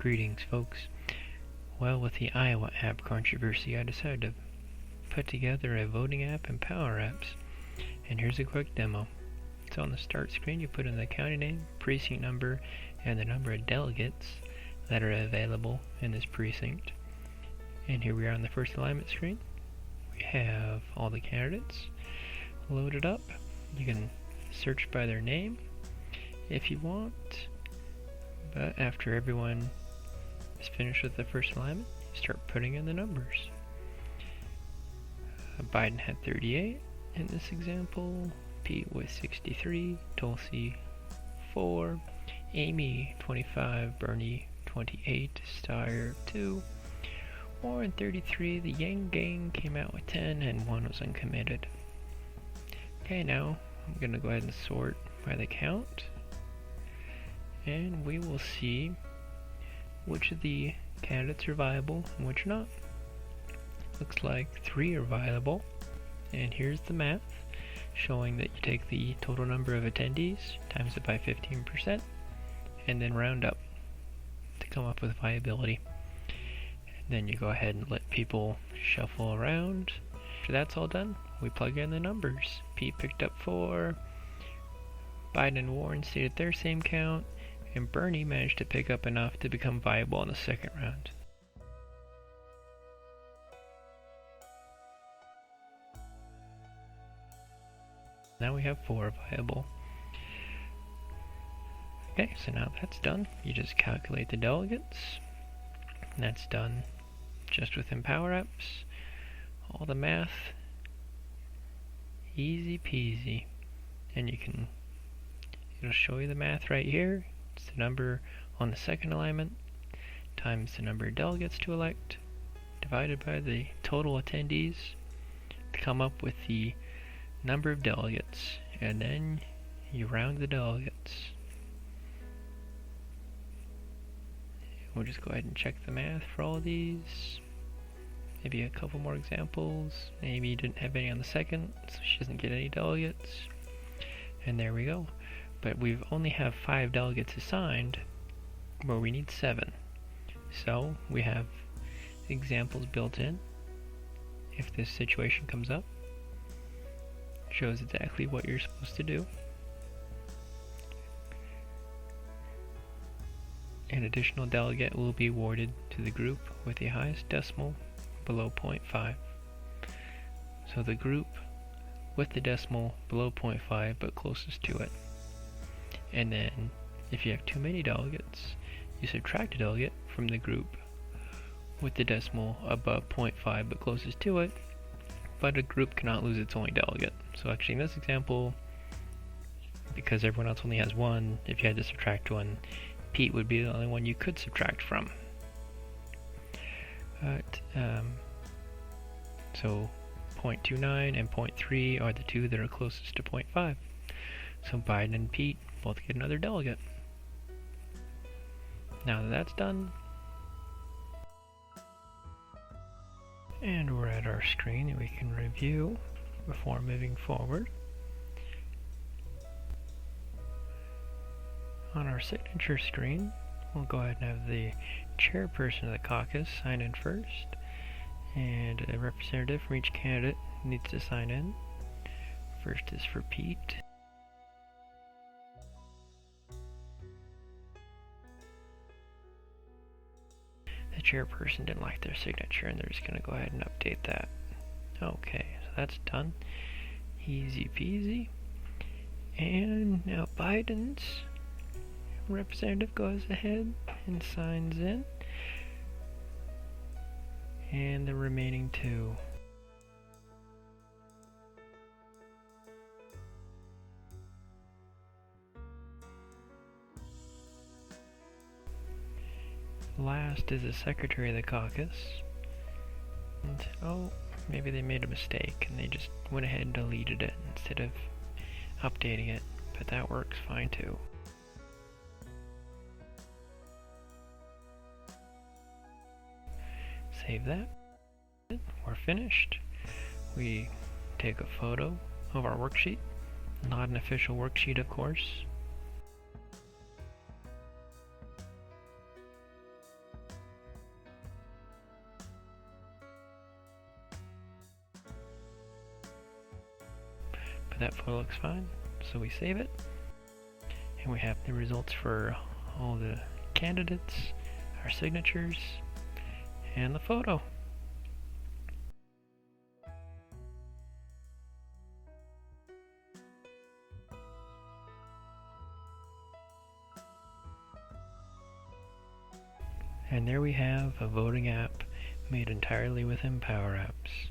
Greetings, folks. Well, with the Iowa app controversy, I decided to put together a voting app in PowerApps. And here's a quick demo. So on the start screen, you put in the county name, precinct number, and the number of delegates that are available in this precinct. And here we are on the first alignment screen. We have all the candidates loaded up. You can search by their name if you want, but after everyone is finished with the first alignment, you start putting in the numbers. Biden had 38 in this example, Pete was 63, Tulsi 4, Amy 25, Bernie 28, Steyer 2, Warren 33, the Yang Gang came out with 10, and 1 was uncommitted. Okay, now I'm going to go ahead and sort by the count, and we will see which of the candidates are viable and which not. Looks like 3 are viable, and here's the math showing that you take the total number of attendees, times it by 15%, and then round up to come up with viability. And then you go ahead and let people shuffle around. After that's all done, we plug in the numbers. Pete picked up 4, Biden and Warren stayed at their same count, and Bernie managed to pick up enough to become viable in the second round. Now we have 4 viable. Okay, so now that's done. You just calculate the delegates. And that's done just within PowerApps. All the math, easy peasy. And it'll show you the math right here. It's the number on the second alignment times the number of delegates to elect divided by the total attendees to come up with the number of delegates, and then you round the delegates. We'll just go ahead and check the math for all of these. Maybe a couple more examples. Maybe you didn't have any on the second, so she doesn't get any delegates. And there we go. But we only have 5 delegates assigned, where we need 7. So we have examples built in. If this situation comes up, shows exactly what you're supposed to do. An additional delegate will be awarded to the group with the highest decimal below 0.5. So the group with the decimal below 0.5 but closest to it. And then if you have too many delegates, you subtract a delegate from the group with the decimal above 0.5 but closest to it, but a group cannot lose its only delegate. So actually in this example, because everyone else only has 1, if you had to subtract 1, Pete would be the only one you could subtract from. So 0.29 and 0.3 are the 2 that are closest to 0.5. So Biden and Pete both get another delegate. Now that that's done, and we're at our screen and we can review before moving forward. On our signature screen, we'll go ahead and have the chairperson of the caucus sign in first, and a representative from each candidate needs to sign in. First is for Pete. The chairperson didn't like their signature, and they're just going to go ahead and update that. Okay, so that's done. Easy peasy. And now Biden's representative goes ahead and signs in. And the remaining 2. Last is the secretary of the caucus. And, maybe they made a mistake and they just went ahead and deleted it instead of updating it, but that works fine too. Save that. We're finished. We take a photo of our worksheet. Not an official worksheet, of course. but that photo looks fine, so we save it. And we have the results for all the candidates, our signatures, and the photo. And there we have a voting app made entirely within PowerApps.